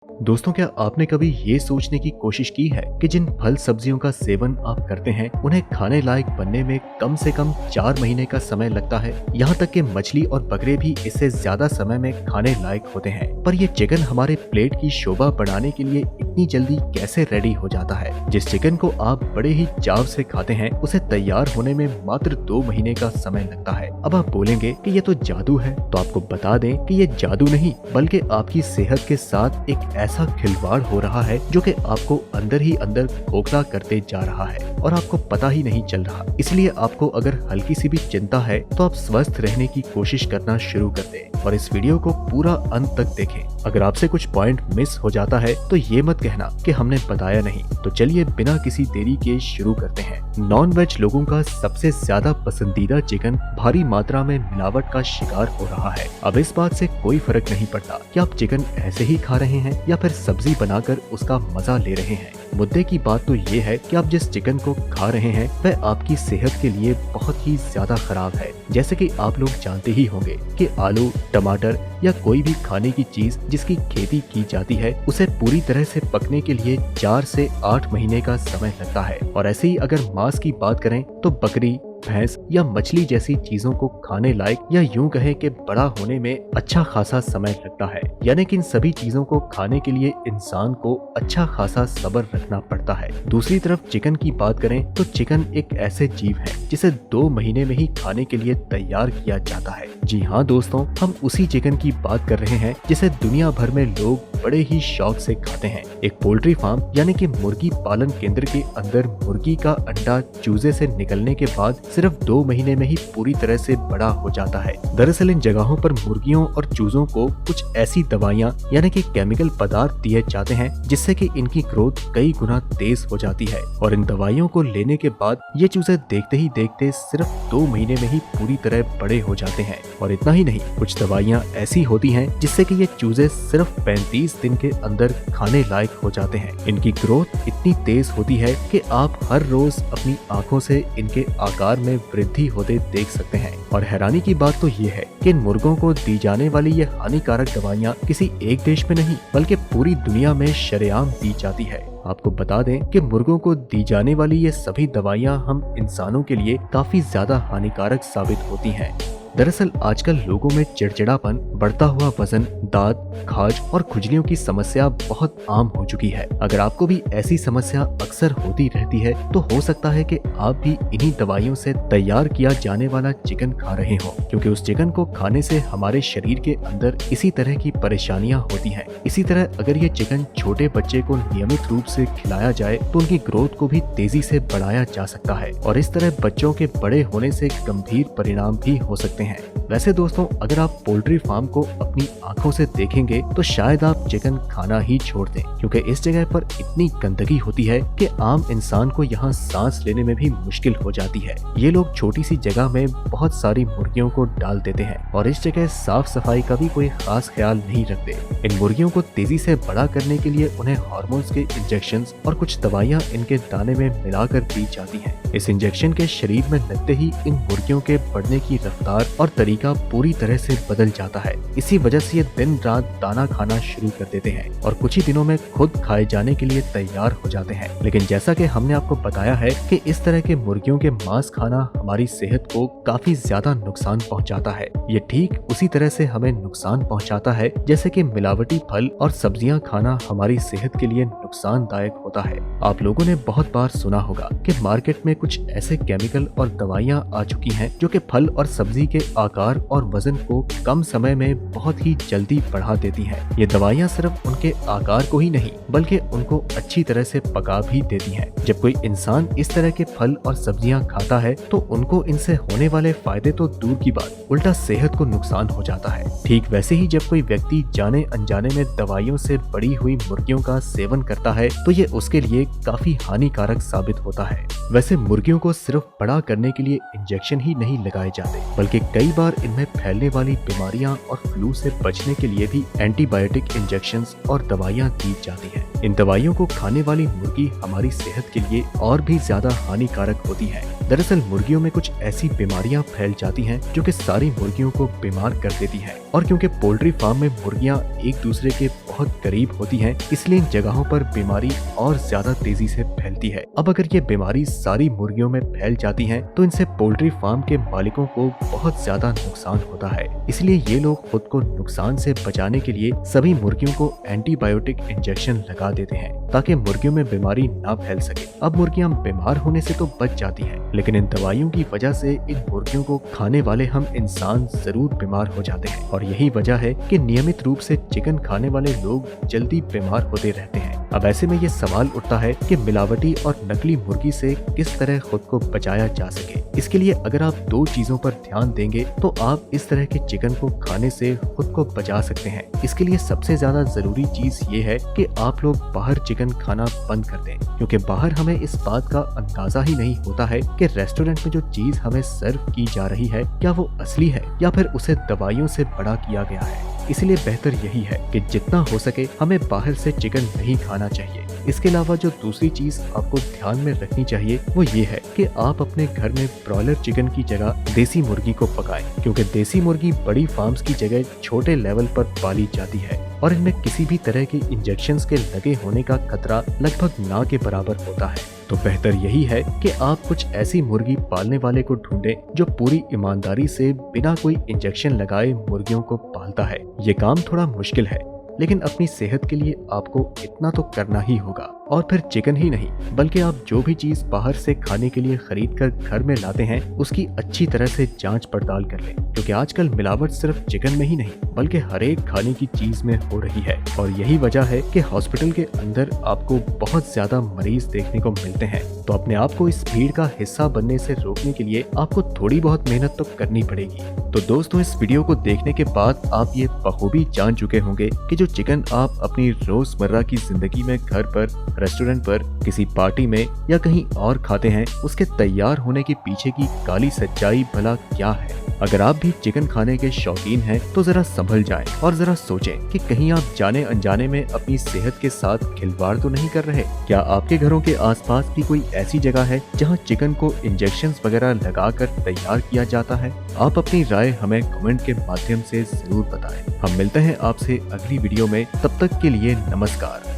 दोस्तों, क्या आपने कभी ये सोचने की कोशिश की है कि जिन फल सब्जियों का सेवन आप करते हैं उन्हें खाने लायक बनने में कम से कम 4 महीने का समय लगता है। यहाँ तक कि मछली और बकरे भी इससे ज्यादा समय में खाने लायक होते हैं। पर ये चिकन हमारे प्लेट की शोभा बढ़ाने के लिए इतनी जल्दी कैसे रेडी हो जाता है? जिस चिकन को आप बड़े ही चाव से खाते हैं उसे तैयार होने में मात्र 2 महीने का समय लगता है। अब आप बोलेंगे कि ये तो जादू है, तो आपको बता दें कि ये जादू नहीं बल्कि आपकी सेहत के साथ एक ऐसा खिलवाड़ हो रहा है जो कि आपको अंदर ही अंदर खोखला करते जा रहा है और आपको पता ही नहीं चल रहा। इसलिए आपको अगर हल्की सी भी चिंता है तो आप स्वस्थ रहने की कोशिश करना शुरू कर दें और इस वीडियो को पूरा अंत तक देखें। अगर आपसे कुछ पॉइंट मिस हो जाता है तो ये मत कहना कि हमने बताया नहीं। तो चलिए बिना किसी देरी के शुरू करते हैं। नॉन वेज लोगों का सबसे ज्यादा पसंदीदा चिकन भारी मात्रा में मिलावट का शिकार हो रहा है। अब इस बात से कोई फर्क नहीं पड़ता कि आप चिकन ऐसे ही खा रहे हैं या फिर सब्जी बनाकर उसका मजा ले रहे हैं। मुद्दे की बात तो ये है कि आप जिस चिकन को खा रहे हैं वह आपकी सेहत के लिए बहुत ही ज्यादा खराब है। जैसे कि आप लोग जानते ही होंगे कि आलू, टमाटर या कोई भी खाने की चीज जिसकी खेती की जाती है उसे पूरी तरह से पकने के लिए 4 से 8 महीने का समय लगता है। और ऐसे ही अगर मांस की बात करें तो बकरी, भैंस या मछली जैसी चीजों को खाने लायक या यूं कहें कि बड़ा होने में अच्छा खासा समय लगता है। यानी कि इन सभी चीजों को खाने के लिए इंसान को अच्छा खासा सब्र रखना पड़ता है। दूसरी तरफ चिकन की बात करें तो चिकन एक ऐसे जीव है जिसे 2 महीने में ही खाने के लिए तैयार किया जाता है। जी हाँ दोस्तों, हम उसी चिकन की बात कर रहे हैं जिसे दुनिया भर में लोग बड़े ही शौक से खाते हैं। एक पोल्ट्री फार्म यानी कि मुर्गी पालन केंद्र के अंदर मुर्गी का अंडा चूजे से निकलने के बाद सिर्फ 2 महीने में ही पूरी तरह से बड़ा हो जाता है। दरअसल इन जगहों पर मुर्गियों और चूजों को कुछ ऐसी दवाइयाँ यानी कि केमिकल पदार्थ दिए जाते हैं जिससे कि इनकी ग्रोथ कई गुना तेज हो जाती है और इन दवाइयों को लेने के बाद ये चूजे देखते ही देखते सिर्फ 2 महीने में ही पूरी तरह बड़े हो जाते हैं। और इतना ही नहीं, कुछ दवाइयाँ ऐसी होती हैं जिससे कि ये चूजे सिर्फ 35 दिन के अंदर खाने लायक हो जाते हैं। इनकी ग्रोथ इतनी तेज होती है कि आप हर रोज अपनी आंखों से इनके आकार में वृद्धि होते देख सकते हैं। और हैरानी की बात तो ये है कि इन मुर्गों को दी जाने वाली ये हानिकारक दवाइयाँ किसी एक देश में नहीं बल्कि पूरी दुनिया में शरेआम दी जाती है। आपको बता दें कि मुर्गों को दी जाने वाली ये सभी दवाइयाँ हम इंसानों के लिए काफी ज्यादा हानिकारक साबित होती हैं। दरअसल आजकल लोगों में चिड़चिड़ापन, बढ़ता हुआ वजन, दांत, खाज और खुजलियों की समस्या बहुत आम हो चुकी है। अगर आपको भी ऐसी समस्या अक्सर होती रहती है तो हो सकता है कि आप भी इन्हीं दवाइयों से तैयार किया जाने वाला चिकन खा रहे हो, क्योंकि उस चिकन को खाने से हमारे शरीर के अंदर इसी तरह की परेशानियां होती हैं। इसी तरह अगर ये चिकन छोटे बच्चे को नियमित रूप से खिलाया जाए तो उनकी ग्रोथ को भी तेजी से बढ़ाया जा सकता है और इस तरह बच्चों के बड़े होने से गंभीर परिणाम भी हो सकते हैं। वैसे दोस्तों, अगर आप पोल्ट्री फार्म को अपनी आंखों से देखेंगे तो शायद आप चिकन खाना ही छोड़ दें, क्योंकि इस जगह पर इतनी गंदगी होती है कि आम इंसान को यहाँ सांस लेने में भी मुश्किल हो जाती है। ये लोग छोटी सी जगह में बहुत सारी मुर्गियों को डाल देते हैं और इस जगह साफ सफाई का भी कोई खास ख्याल नहीं रखते। इन मुर्गियों को तेजी से बड़ा करने के लिए उन्हें हार्मोन्स के इंजेक्शन और कुछ दवाइयाँ इनके दाने में मिलाकर दी जाती है। इस इंजेक्शन के शरीर में लगते ही इन मुर्गियों के बढ़ने की रफ्तार और तरीका पूरी तरह से बदल जाता है। इसी वजह से ये दिन रात दाना खाना शुरू कर देते हैं और कुछ ही दिनों में खुद खाए जाने के लिए तैयार हो जाते हैं। लेकिन जैसा कि हमने आपको बताया है कि इस तरह के मुर्गियों के मांस खाना हमारी सेहत को काफी ज्यादा नुकसान पहुंचाता है। ये ठीक उसी तरह से हमें नुकसान पहुंचाता है जैसे कि मिलावटी फल और सब्जियां खाना हमारी सेहत के लिए नुकसानदायक होता है। आप लोगों ने बहुत बार सुना होगा कि मार्केट में कुछ ऐसे केमिकल और दवाइयां आ चुकी हैं जो कि फल और सब्जी के आकार और वजन को कम समय में बहुत ही जल्दी बढ़ा देती हैं। ये दवाइयाँ सिर्फ उनके आकार को ही नहीं बल्कि उनको अच्छी तरह से पका भी देती हैं। जब कोई इंसान इस तरह के फल और सब्जियां खाता है तो उनको इनसे होने वाले फायदे तो दूर की बात, उल्टा सेहत को नुकसान हो जाता है। ठीक वैसे ही जब कोई व्यक्ति जाने अनजाने में दवाइयों से बड़ी हुई मुर्गियों का सेवन करता है तो ये उसके लिए काफी हानिकारक साबित होता है। वैसे मुर्गियों को सिर्फ बड़ा करने के लिए इंजेक्शन ही नहीं लगाए जाते बल्कि कई बार इनमें फैलने वाली बीमारियां और फ्लू से बचने के लिए भी एंटीबायोटिक इंजेक्शंस और दवाइयां दी जाती हैं। इन दवाइयों को खाने वाली मुर्गी हमारी सेहत के लिए और भी ज्यादा हानिकारक होती है। दरअसल मुर्गियों में कुछ ऐसी बीमारियां फैल जाती हैं जो कि सारी मुर्गियों को बीमार कर देती हैं। और क्योंकि पोल्ट्री फार्म में मुर्गियां एक दूसरे के बहुत करीब होती हैं, इसलिए इन जगहों पर बीमारी और ज्यादा तेजी से फैलती है। अब अगर ये बीमारी सारी मुर्गियों में फैल जाती है तो इनसे पोल्ट्री फार्म के मालिकों को बहुत ज्यादा नुकसान होता है। इसलिए ये लोग खुद को नुकसान से बचाने के लिए सभी मुर्गियों को एंटीबायोटिक इंजेक्शन लगा देते हैं ताकि मुर्गियों में बीमारी ना फैल सके। अब मुर्गियां बीमार होने से तो बच जाती हैं, लेकिन इन दवाइयों की वजह से इन मुर्गियों को खाने वाले हम इंसान जरूर बीमार हो जाते हैं। और यही वजह है कि नियमित रूप से चिकन खाने वाले लोग जल्दी बीमार होते रहते हैं। अब ऐसे में ये सवाल उठता है कि मिलावटी और नकली मुर्गी से किस तरह खुद को बचाया जा सके। इसके लिए अगर आप दो चीजों पर ध्यान देंगे तो आप इस तरह के चिकन को खाने से खुद को बचा सकते हैं। इसके लिए सबसे ज्यादा जरूरी चीज ये है कि आप लोग बाहर चिकन खाना बंद कर दें, क्योंकि बाहर हमें इस बात का अंदाजा ही नहीं होता है कि रेस्टोरेंट में जो चीज हमें सर्व की जा रही है क्या वो असली है या फिर उसे दवाइयों से बड़ा किया गया है। इसलिए बेहतर यही है कि जितना हो सके हमें बाहर से चिकन नहीं खाना चाहिए। इसके अलावा जो दूसरी चीज आपको ध्यान में रखनी चाहिए वो ये है कि आप अपने घर में ब्रॉयलर चिकन की जगह देसी मुर्गी को पकाएं, क्योंकि देसी मुर्गी बड़ी फार्म्स की जगह छोटे लेवल पर पाली जाती है और इनमें किसी भी तरह के इंजेक्शंस के लगे होने का खतरा लगभग ना के बराबर होता है। तो बेहतर यही है कि आप कुछ ऐसी मुर्गी पालने वाले को ढूंढें जो पूरी ईमानदारी से बिना कोई इंजेक्शन लगाए मुर्गियों को पालता है। ये काम थोड़ा मुश्किल है, लेकिन अपनी सेहत के लिए आपको इतना तो करना ही होगा। और फिर चिकन ही नहीं बल्कि आप जो भी चीज बाहर से खाने के लिए खरीद कर घर में लाते हैं उसकी अच्छी तरह से जांच पड़ताल कर लें, क्योंकि आजकल मिलावट सिर्फ चिकन में ही नहीं बल्कि हर एक खाने की चीज में हो रही है। और यही वजह है कि हॉस्पिटल के अंदर आपको बहुत ज्यादा मरीज देखने को मिलते हैं। तो अपने आप को इस भीड़ का हिस्सा बनने से रोकने के लिए आपको थोड़ी बहुत मेहनत तो करनी पड़ेगी। तो दोस्तों, इस वीडियो को देखने के बाद आप ये बखूबी जान चुके होंगे कि जो चिकन आप अपनी रोजमर्रा की जिंदगी में घर पर, रेस्टोरेंट पर, किसी पार्टी में या कहीं और खाते हैं उसके तैयार होने के पीछे की काली सच्चाई भला क्या है। अगर आप भी चिकन खाने के शौकीन हैं तो जरा संभल जाएं और जरा सोचें कि कहीं आप जाने अनजाने में अपनी सेहत के साथ खिलवाड़ तो नहीं कर रहे। क्या आपके घरों के आसपास भी कोई ऐसी जगह है जहां चिकन को इंजेक्शंस वगैरह लगाकर तैयार किया जाता है? आप अपनी राय हमें कमेंट के माध्यम से जरूर बताएं। हम मिलते हैं आपसे अगली वीडियो में, तब तक के लिए नमस्कार।